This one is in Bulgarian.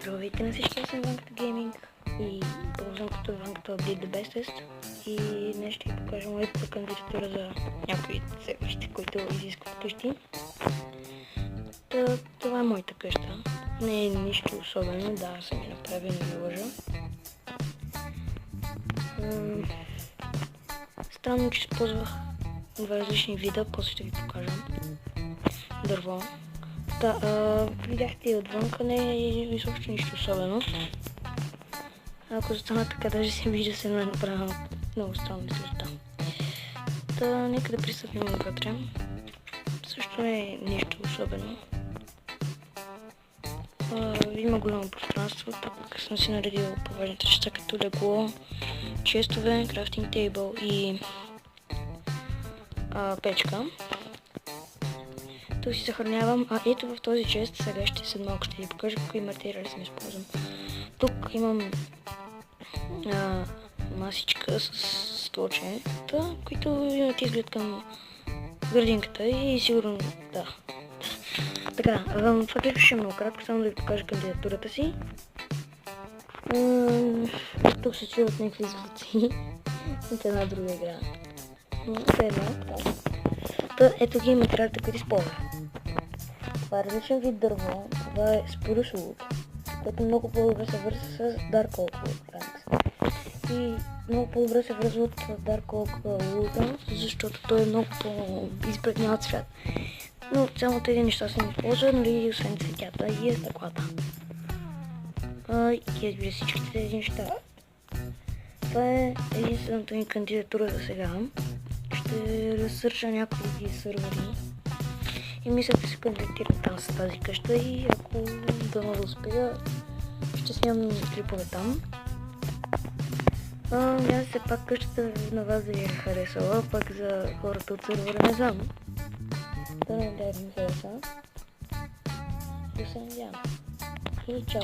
Здравейте на всички, аз съм Ванката Гейминг и ползвам като Ванката Update the Bestest и днес ще ви покажа моята кандидатура за някои сервисите, които изискват къщи. Това е моята къща. Не е нищо особено, да, съм я направил, не ме лъжа. Странно, че използвах два различни вида, после ще ви покажа. Дърво. Видяхте и отвънка, не е изобщо нищо особено. Ако застана така, даже се вижда се едно направено много странно след. Нека да пристъпим вътре. Също не е нищо особено. Има голямо пространство, тук съм си наредил поважните честа като легло, честове, крафтинг тейбъл и печка. Тук си съхранявам, ето в този чест, сега след малко ще ви покажа какви материали съм използвам. Тук имам масичка с столче, които имат изглед към градинката и сигурно да. Така, това клипче ще е много кратко, само да ви покажа кандидатурата си. Тук се чуват някакви звуци от една друга игра. Ето ги материалите, които използвам. Това е различен вид дърво, това е Spruce Wood, което много по-добре се връзва с Dark Oak Wood. И много по-добре се връзва от Dark Oak Wood, защото той е много по-изпретнял цвят. Но само тези неща са ми използват, нали, освен цветята и стъклата. И всичките тези неща. Това е единствената ми кандидатура за сега. Ще разсърча някои сървъри и мисля да се кандидатирам там с тази къща и ако дано да успея, ще снимам клипове там. Няма се пак къщата на вас да ви е харесала, пак за хората от сървъра не знам. Да не да ми хареса. Да се надявам. И чао!